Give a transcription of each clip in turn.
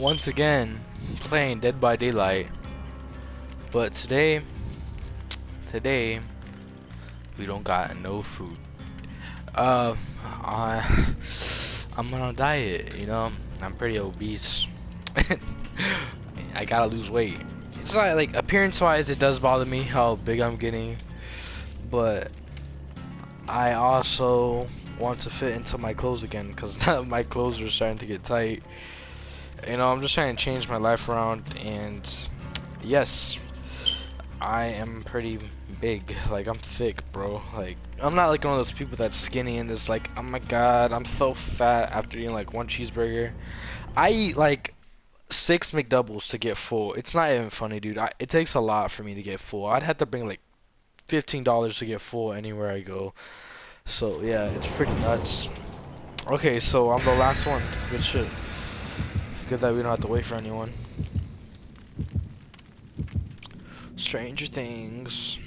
once again playing Dead by Daylight, but today we don't got no food. I I'm on a diet, you know. I'm pretty obese. I gotta lose weight. It's like appearance-wise, it does bother me how big I'm getting, but I also want to fit into my clothes again because my clothes are starting to get tight. You know, I'm just trying to change my life around, and yes, I am pretty big. Like, I'm thick, bro. Like, I'm not like one of those people that's skinny and is like, oh my god, I'm so fat after eating like one cheeseburger. I eat like 6 McDoubles to get full. It's not even funny, dude. It takes a lot for me to get full. I'd have to bring like $15 to get full anywhere I go. So yeah, it's pretty nuts. Okay, so I'm the last one. Good shit. Good that we don't have to wait for anyone. Stranger Things.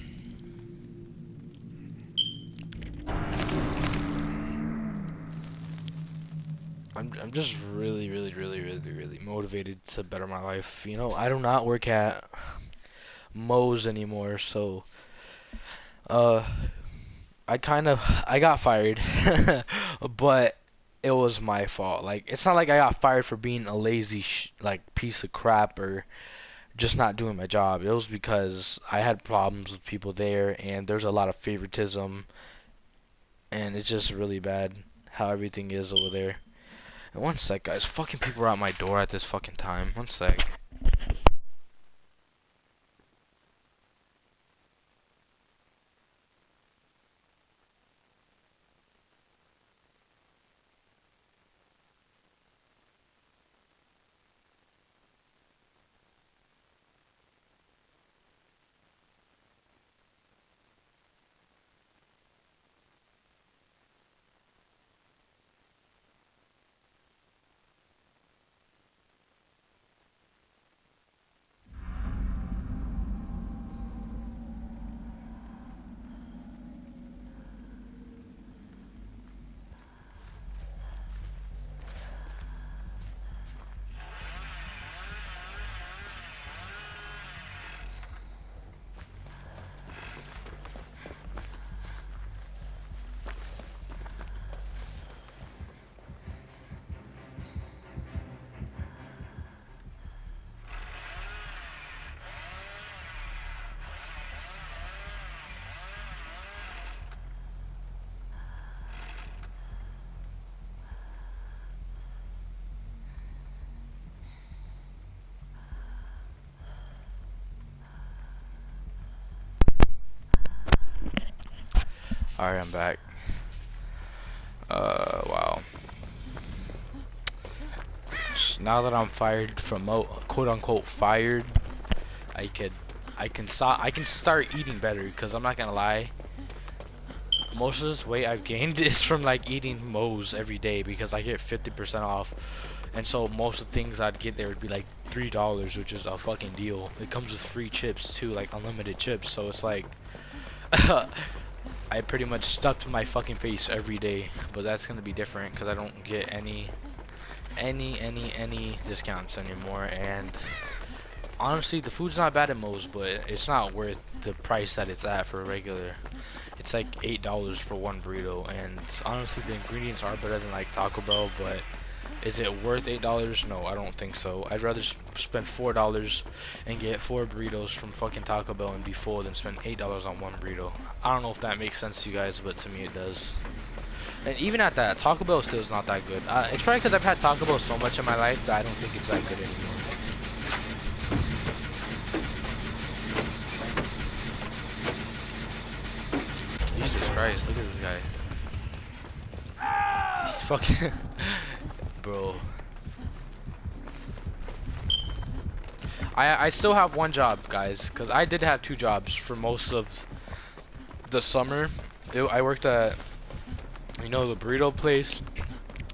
I'm just really motivated to better my life. You know, I do not work at Moe's anymore, so uh I got fired. But it was my fault. Like, it's not like I got fired for being a lazy like piece of crap or just not doing my job. It was because I had problems with people there, and there's a lot of favoritism, and it's just really bad how everything is over there. And one sec, guys. Fucking people are at my door at this fucking time. One sec. Alright, I'm back. Wow. Now that I'm fired from quote unquote fired, I could, I can start eating better. Because I'm not gonna lie, most of this weight I've gained is from like eating Moe's every day because I get 50% off. And so most of the things I'd get there would be like $3, which is a fucking deal. It comes with free chips too, like unlimited chips. So it's like I pretty much stuck to my fucking face every day. But that's gonna be different because I don't get any discounts anymore. And honestly, the food's not bad at Moe's, but it's not worth the price that it's at for a regular. It's like $8 for one burrito, and honestly, the ingredients are better than like Taco Bell, but is it worth $8? No, I don't think so. I'd rather spend $4 and get 4 burritos from fucking Taco Bell and be full than spend $8 on one burrito. I don't know if that makes sense to you guys, but to me it does. And even at that, Taco Bell still is not that good. It's probably because I've had Taco Bell so much in my life that I don't think it's that good anymore. Jesus Christ, look at this guy. He's fucking... Bro. I still have one job, guys, because I did have 2 jobs for most of the summer. I worked at, you know, the burrito place,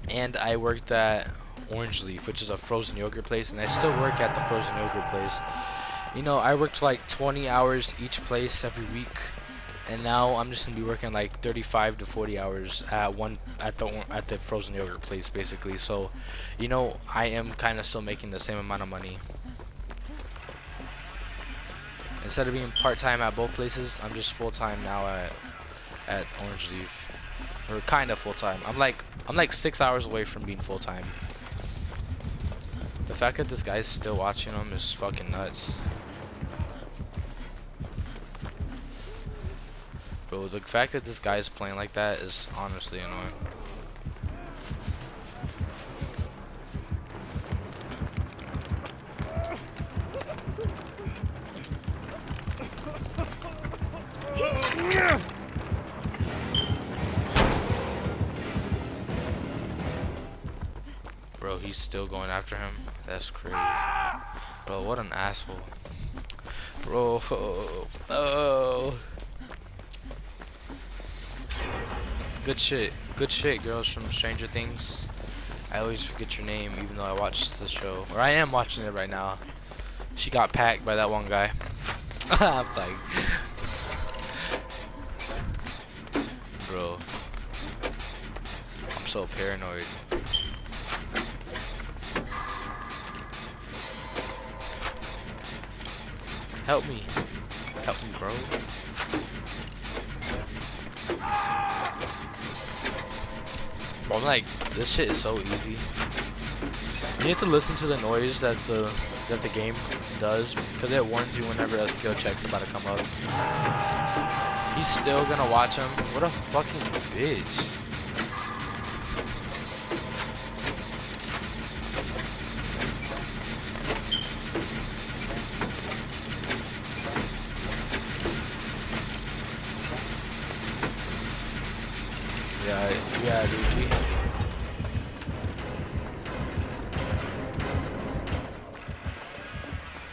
and I worked at Orange Leaf, which is a frozen yogurt place, and I still work at the frozen yogurt place. You know, I worked like 20 hours each place every week, and now I'm just gonna be working like 35 to 40 hours at the frozen yogurt place, basically. So, you know, I am kind of still making the same amount of money. Instead of being part-time at both places, I'm just full-time now at Orange Leaf, or kind of full-time. I'm like 6 hours away from being full-time. The fact that this guy's still watching them is fucking nuts. Bro, the fact that this guy's playing like that is honestly annoying. Bro, he's still going after him. That's crazy. Bro, what an asshole. Bro, oh. Good shit, girls from Stranger Things. I always forget your name, even though I watched the show, or I am watching it right now. She got packed by that one guy. I'm like, bro, I'm so paranoid. Help me, bro. Bro, I'm like, this shit is so easy. You have to listen to the noise that the game does, because it warns you whenever a skill check's about to come up. He's still gonna watch him. What a fucking bitch. Yeah, dude.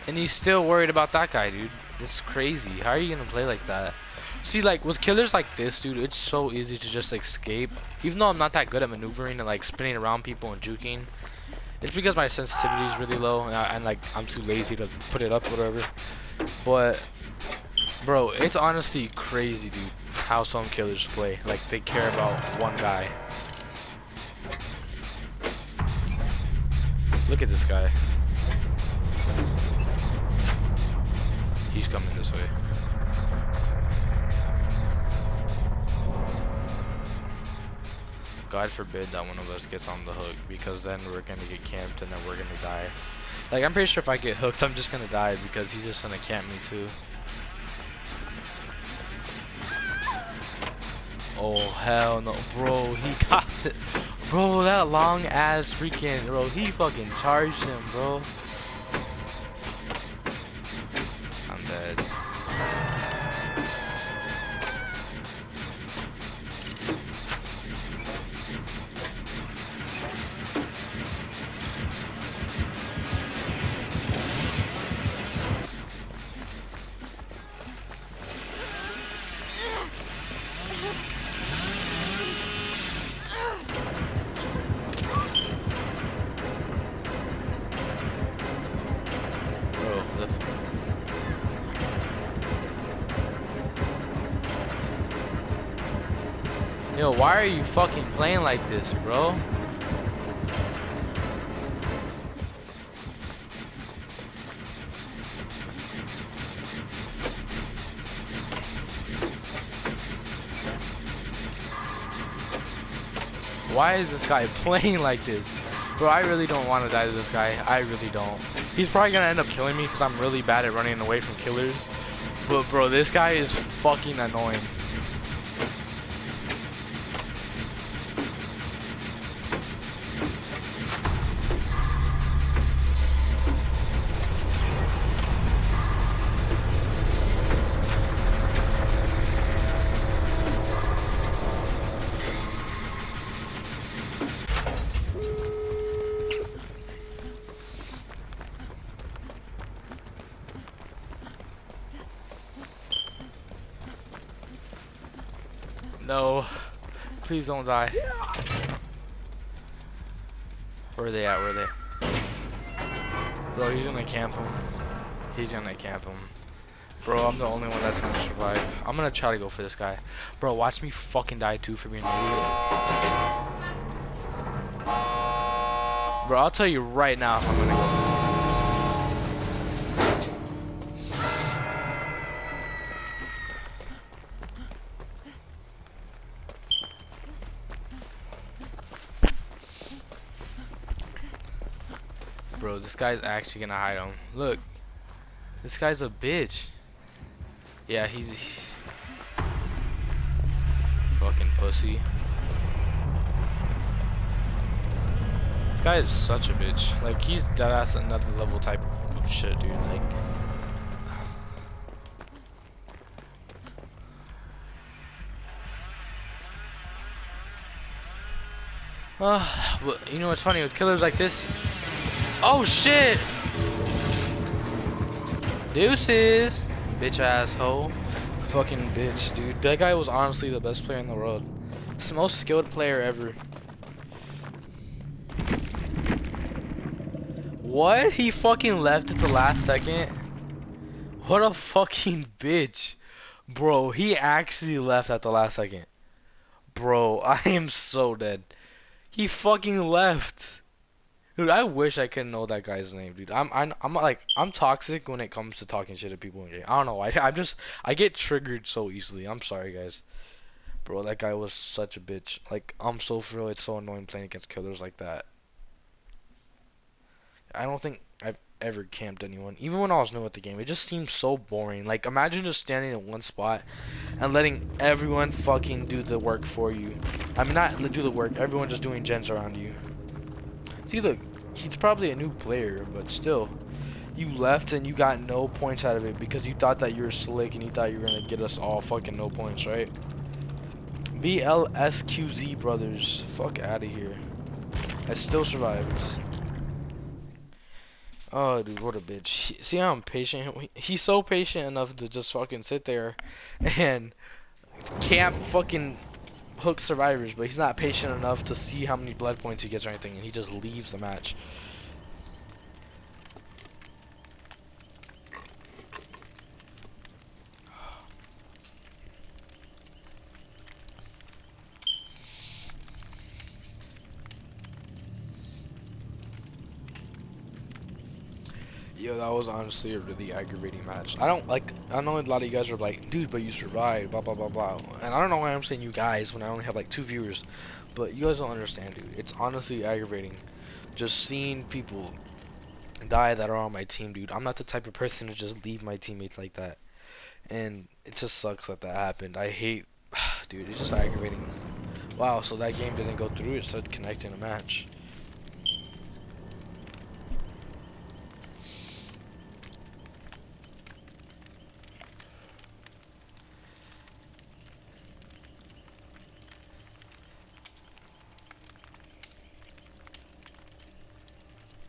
And he's still worried about that guy, dude. That's crazy. How are you gonna play like that? See, like, with killers like this, dude, it's so easy to just escape. Even though I'm not that good at maneuvering and, like, spinning around people and juking. It's because my sensitivity is really low, and like, I'm too lazy to put it up, whatever. But, bro, it's honestly crazy, dude, how some killers play. Like, they care about one guy. Look at this guy. He's coming this way. God forbid that one of us gets on the hook, because then we're gonna get camped and then we're gonna die. Like, I'm pretty sure if I get hooked, I'm just gonna die because he's just gonna camp me too. Oh, hell no. Bro, he got it. Bro, that long ass freaking, bro, he fucking charged him, bro. I'm dead. Yo, why are you fucking playing like this, bro? Why is this guy playing like this? Bro, I really don't want to die to this guy. I really don't. He's probably gonna end up killing me because I'm really bad at running away from killers. But bro, this guy is fucking annoying. No, please don't die. Where are they at? Where are they? Bro, he's gonna camp him. He's gonna camp him. Bro, I'm the only one that's gonna survive. I'm gonna try to go for this guy. Bro, watch me fucking die too for being an idiot. Bro, I'll tell you right now if I'm gonna go. Bro, this guy's actually gonna hide him. Look, this guy's a bitch. Yeah, he's fucking pussy. This guy is such a bitch. Like, he's deadass another level type of shit, dude. Like, but you know what's funny with killers like this? Oh shit! Deuces, bitch asshole, fucking bitch, dude. That guy was honestly the best player in the world. It's the most skilled player ever. What? He fucking left at the last second? What a fucking bitch. Bro, he actually left at the last second. Bro, I am so dead. He fucking left. Dude, I wish I could know that guy's name, dude. I'm toxic when it comes to talking shit to people in game. I don't know why. I get triggered so easily. I'm sorry, guys. Bro, that guy was such a bitch. Like, I'm so for real, it's so annoying playing against killers like that. I don't think I've ever camped anyone. Even when I was new at the game, it just seemed so boring. Like, imagine just standing in one spot and letting everyone fucking do the work for you. I mean, not do the work, everyone just doing gens around you. See, look, he's probably a new player, but still. You left and you got no points out of it because you thought that you were slick and you thought you were gonna get us all fucking no points, right? BLSQZ brothers. Fuck out of here. I still survived. Oh, dude, what a bitch. See how I'm patient? He's so patient enough to just fucking sit there and camp fucking hook survivors, but he's not patient enough to see how many blood points he gets or anything, and he just leaves the match. Yo, that was honestly a really aggravating match. I know a lot of you guys are like, dude, but you survived, blah, blah, blah, blah. And I don't know why I'm saying you guys when I only have like 2 viewers. But you guys don't understand, dude. It's honestly aggravating just seeing people die that are on my team, dude. I'm not the type of person to just leave my teammates like that. And it just sucks that that happened. I hate, dude, it's just aggravating. Wow, so that game didn't go through, it said connecting a match.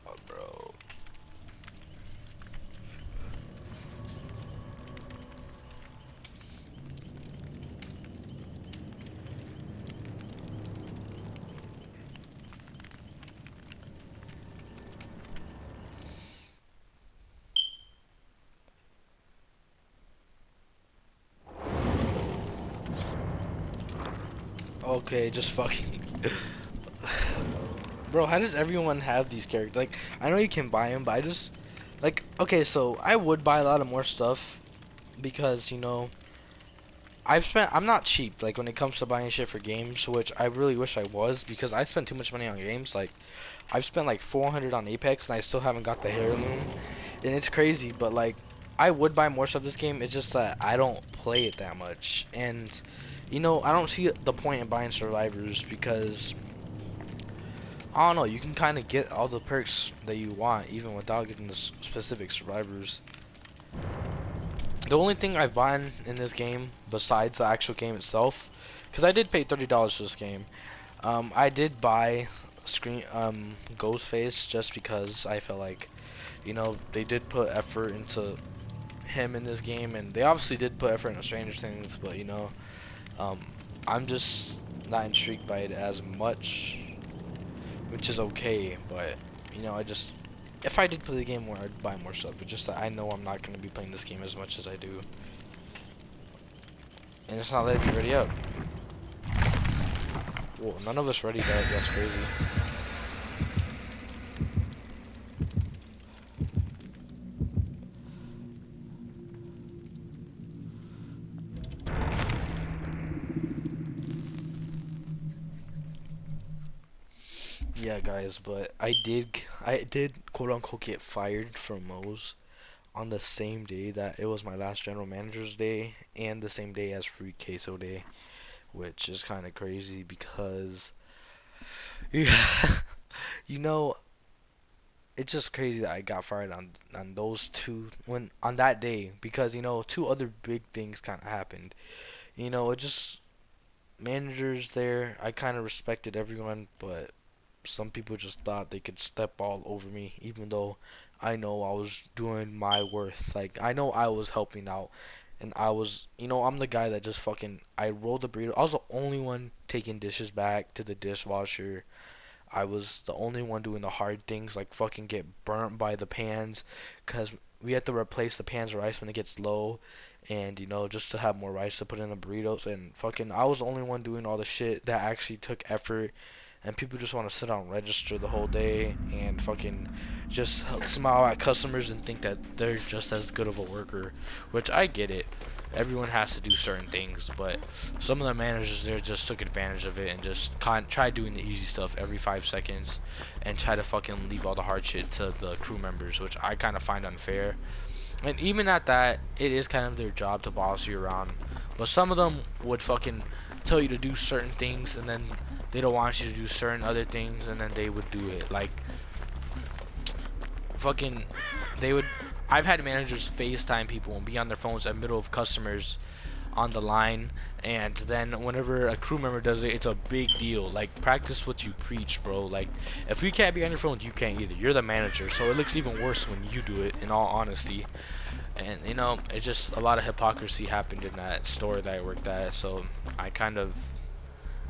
Oh, bro. Okay, just fucking. Bro, how does everyone have these characters? Like, I know you can buy them, but I just, like, okay, so I would buy a lot of more stuff because, you know, I'm not cheap, like, when it comes to buying shit for games, which I really wish I was because I spend too much money on games. Like, I've spent like 400 on Apex and I still haven't got the heirloom, and it's crazy, but like, I would buy more stuff this game. It's just that I don't play it that much, and, you know, I don't see the point in buying survivors because I don't know, you can kind of get all the perks that you want even without getting the specific survivors. The only thing I've bought in this game besides the actual game itself, because I did pay $30 for this game, I did buy Ghostface just because I felt like, you know, they did put effort into him in this game, and they obviously did put effort into Stranger Things, but you know, um, I'm just not intrigued by it as much, which is okay, but you know, if I did play the game more, I'd buy more stuff. But just that I know I'm not gonna be playing this game as much as I do, and it's not letting me ready up. Whoa, none of us ready up. That's crazy. Yeah, guys, but I did quote unquote get fired from Moe's on the same day that it was my last general manager's day and the same day as Fruit Queso Day, which is kind of crazy because yeah, you know, it's just crazy that I got fired on those two when on that day because two other big things kind of happened. It just managers there, I kind of respected everyone, but some people just thought they could step all over me, even though I know I was doing my worth. Like, I know I was helping out, and I'm the guy that just fucking, I rolled the burrito. I was the only one taking dishes back to the dishwasher. I was the only one doing the hard things, like fucking get burnt by the pans, cause we had to replace the pans of rice when it gets low, and just to have more rice to put in the burritos, and fucking I was the only one doing all the shit that actually took effort, and people just want to sit on register the whole day and fucking just smile at customers and think that they're just as good of a worker, which I get it. Everyone has to do certain things, but some of the managers there just took advantage of it and just tried doing the easy stuff every 5 seconds and try to fucking leave all the hard shit to the crew members, which I kind of find unfair. And even at that, it is kind of their job to boss you around. But some of them would fucking tell you to do certain things and then they don't want you to do certain other things and then they would do it. Like, fucking, they would. I've had managers FaceTime people and be on their phones in the middle of customers on the line, and then whenever a crew member does it, it's a big deal. Like, practice what you preach, bro. Like, if we can't be on your phone, you can't either. You're the manager, so it looks even worse when you do it, in all honesty. And it's just a lot of hypocrisy happened in that store that I worked at, so I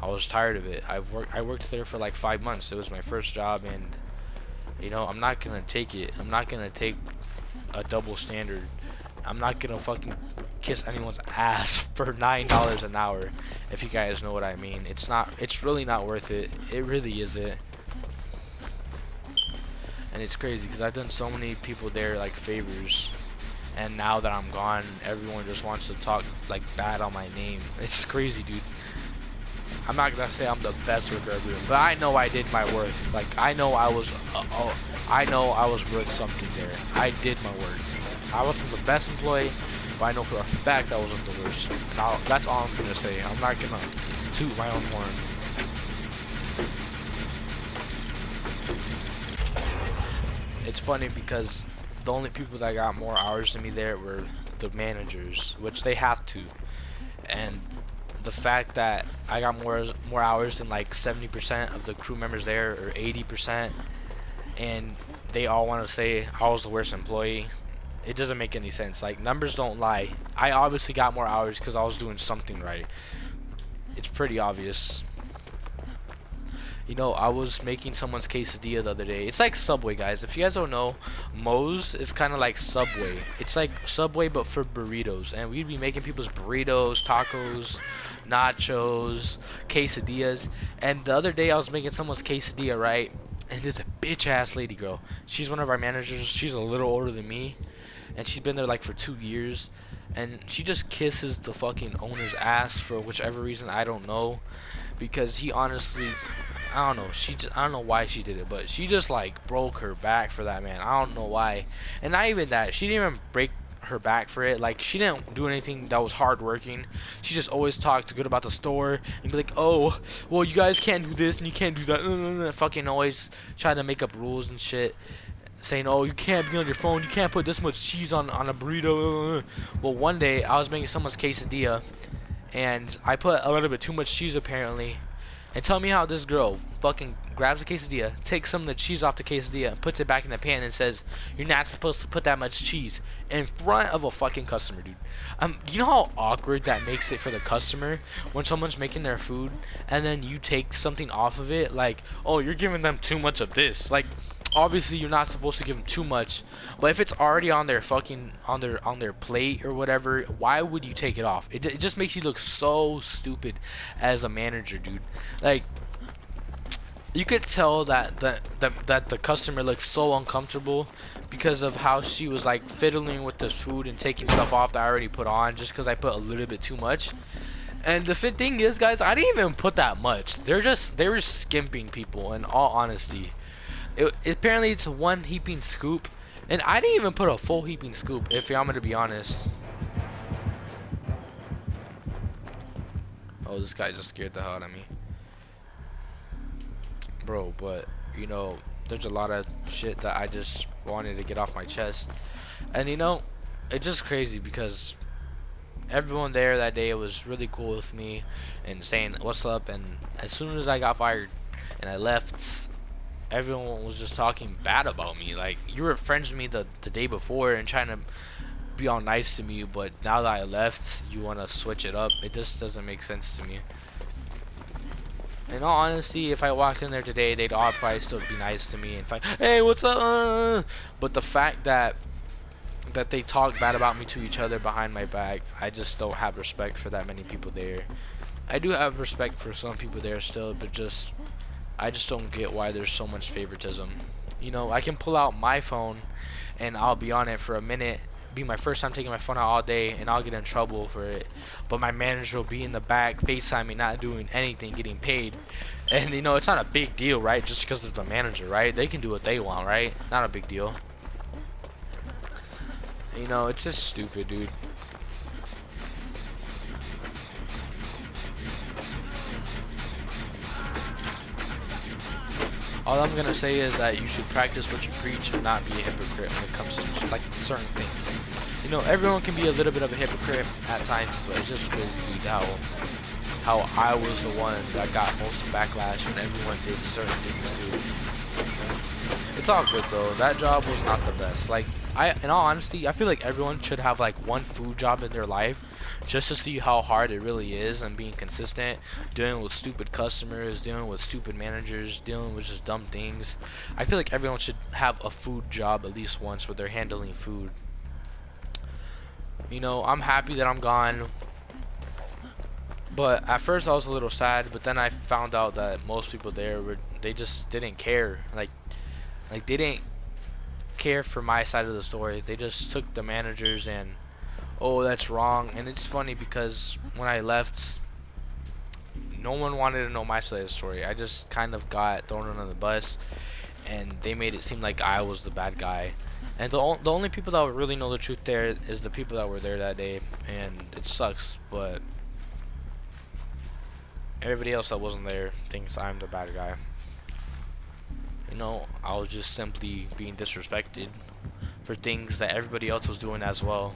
was tired of it. I worked there for like 5 months. It was my first job, and I'm not gonna take it. I'm not gonna take a double standard. I'm not gonna fucking kiss anyone's ass for $9 an hour, if you guys know what I mean. It's really not worth it. It really isn't. And it's crazy because I've done so many people there like favors, and now that I'm gone, everyone just wants to talk like bad on my name. It's crazy, dude. I'm not gonna say I'm the best worker ever, but I know I did my worth. Like, I know I was worth something there. I did my work. I wasn't the best employee, but I know for a fact I wasn't the worst. And that's all I'm gonna say. I'm not gonna toot my own horn. It's funny because the only people that got more hours than me there were the managers, which they have to. And the fact that I got more hours than like 70% of the crew members there, or 80%, and they all want to say I was the worst employee, it doesn't make any sense. Like, numbers don't lie. I obviously got more hours because I was doing something right. It's pretty obvious. I was making someone's quesadilla the other day. It's like Subway, guys. If you guys don't know, Moe's is kind of like Subway. It's like Subway, but for burritos. And we'd be making people's burritos, tacos, nachos, quesadillas. And the other day, I was making someone's quesadilla, right? And there's a bitch-ass lady, girl. She's one of our managers. She's a little older than me. And she's been there like for 2 years. And she just kisses the fucking owner's ass for whichever reason, I don't know. Because he honestly, I don't know. I don't know why she did it, but she just like broke her back for that, man. I don't know why. And not even that. She didn't even break her back for it. Like, she didn't do anything that was hard working. She just always talked good about the store and be like, oh, well, you guys can't do this and you can't do that. Fucking always trying to make up rules and shit. Saying, oh, you can't be on your phone. You can't put this much cheese on a burrito. Well, one day I was making someone's quesadilla, and I put a little bit too much cheese apparently. And tell me how this girl fucking grabs the quesadilla, takes some of the cheese off the quesadilla, and puts it back in the pan and says, you're not supposed to put that much cheese in front of a fucking customer, dude. You know how awkward that makes it for the customer when someone's making their food and then you take something off of it? Like, oh, you're giving them too much of this. Like, obviously you're not supposed to give them too much, but if it's already on their fucking on their plate or whatever, why would you take it off? It just makes you look so stupid as a manager, dude. Like, you could tell that the customer looked so uncomfortable because of how she was like fiddling with this food and taking stuff off that I already put on just because I put a little bit too much. And the fit thing is, guys, I didn't even put that much. They were skimping people, in all honesty. Apparently it's one heaping scoop, and I didn't even put a full heaping scoop, if I'm gonna be honest. Oh, this guy just scared the hell out of me, bro. But you know, there's a lot of shit that I just wanted to get off my chest, and you know, it's just crazy because everyone there that day was really cool with me and saying what's up, and as soon as I got fired and I left, everyone was just talking bad about me. Like, you were friends with me the day before and trying to be all nice to me, but now that I left, you want to switch it up. It just doesn't make sense to me. In all honesty, if I walked in there today, they'd all probably still be nice to me and fight, hey, what's up? But the fact that they talk bad about me to each other behind my back, I just don't have respect for that many people there. I do have respect for some people there still, but I just don't get why there's so much favoritism. You know, I can pull out my phone and I'll be on it for a minute, be my first time taking my phone out all day, and I'll get in trouble for it. But my manager will be in the back FaceTiming, not doing anything, getting paid. And you know, it's not a big deal, right? Just because it's the manager, right? They can do what they want, right? Not a big deal. You know, it's just stupid, dude. All I'm gonna say is that you should practice what you preach and not be a hypocrite when it comes to like certain things. You know, everyone can be a little bit of a hypocrite at times, but it's just crazy, dude, how I was the one that got most backlash when everyone did certain things too. It's all good though. That job was not the best. Like, in all honesty, I feel like everyone should have like one food job in their life just to see how hard it really is and being consistent, dealing with stupid customers, dealing with stupid managers, dealing with just dumb things. I feel like everyone should have a food job at least once where they're handling food. You know, I'm happy that I'm gone, but at first I was a little sad, but then I found out that most people there they just didn't care. Like they didn't care for my side of the story. They just took the managers and, oh, that's wrong. And it's funny because when I left, no one wanted to know my side of the story. I just kind of got thrown under the bus, and they made it seem like I was the bad guy. And the only people that would really know the truth there is the people that were there that day, and it sucks, but everybody else that wasn't there thinks I'm the bad guy. You know, I was just simply being disrespected for things that everybody else was doing as well.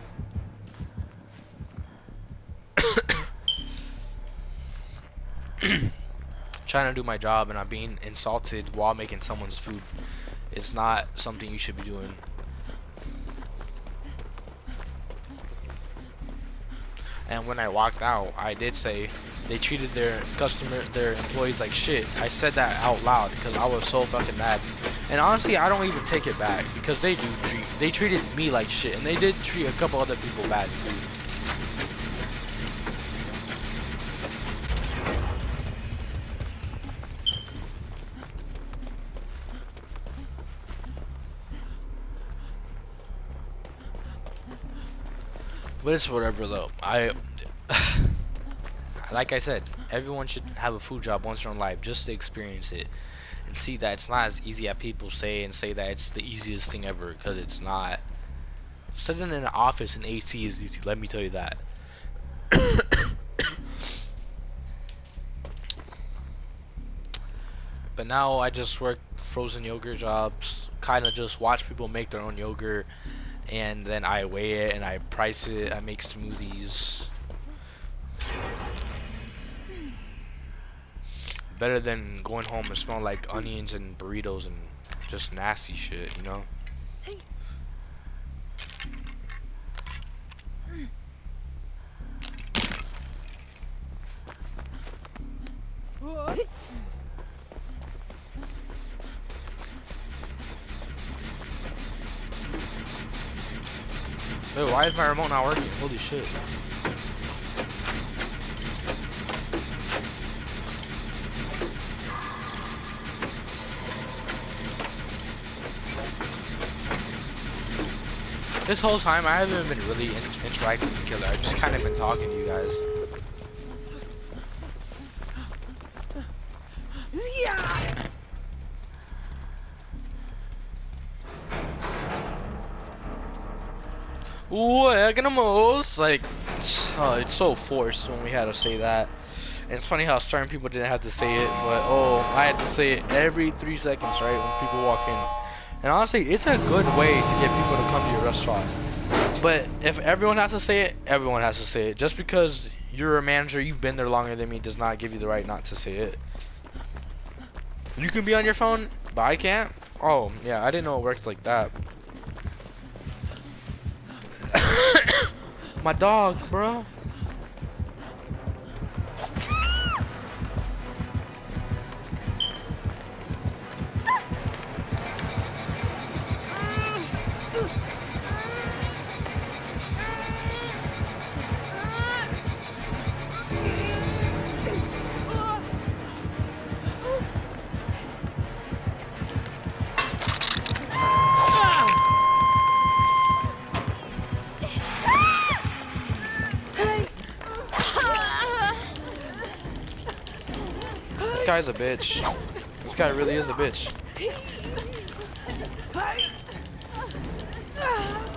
Trying to do my job and I'm being insulted while making someone's food. It's not something you should be doing. And when I walked out, I did say they treated their employees like shit. I said that out loud because I was so fucking mad. And honestly, I don't even take it back because they treated me like shit, and they did treat a couple other people bad too. But it's whatever though. Like I said, everyone should have a food job once in their life just to experience it and see that it's not as easy as people say and say that it's the easiest thing ever, because it's not. Sitting in an office in AC is easy, let me tell you that. But now I just work frozen yogurt jobs, kind of just watch people make their own yogurt, and then I weigh it and I price it. I make smoothies. Better than going home and smelling like onions and burritos and just nasty shit, you know? Wait, why is my remote not working? Holy shit. This whole time, I haven't been really interacting with the killer. I've just kind of been talking to you guys. What animals? Like, oh, it's so forced when we had to say that. And it's funny how certain people didn't have to say it, but oh, I had to say it every 3 seconds, right? When people walk in. And honestly, it's a good way to get people to come to your restaurant. But if everyone has to say it, everyone has to say it. Just because you're a manager, you've been there longer than me, does not give you the right not to say it. You can be on your phone, but I can't. Oh, yeah, I didn't know it worked like that. My dog, bro. This guy's a bitch. This guy really is a bitch.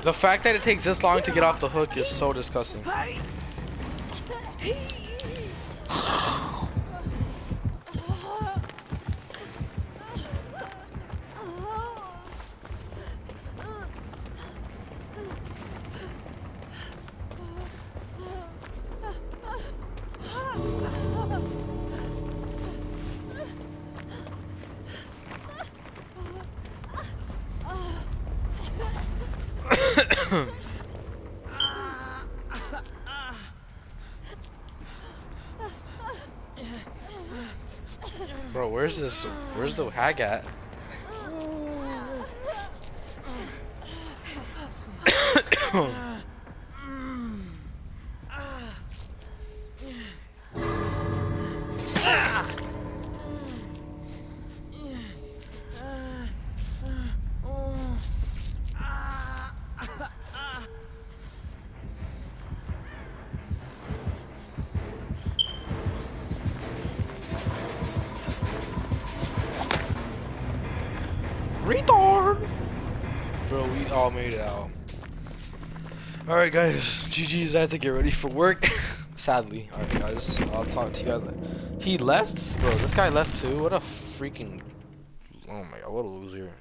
The fact that it takes this long to get off the hook is so disgusting. Bro, where's the hag at? Retard! Bro, we all made it out. Alright guys, GG's, I have to get ready for work. Sadly. Alright guys, I'll talk to you guys later. He left? Bro, this guy left too? What a freaking... Oh my god, what a loser.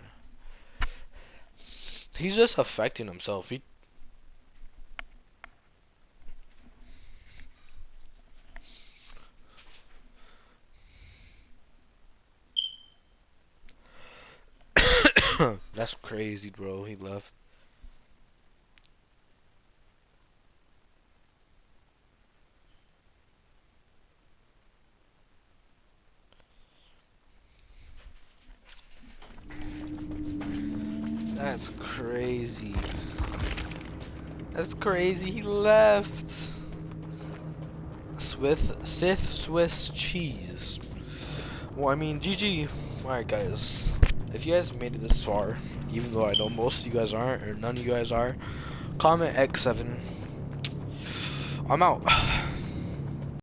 He's just affecting himself. That's crazy, bro. He left. That's crazy. That's crazy. He left. Sith Swiss cheese. Well, I mean, GG. Alright, guys. If you guys made it this far, even though I know most of you guys aren't, or none of you guys are, comment X7. I'm out.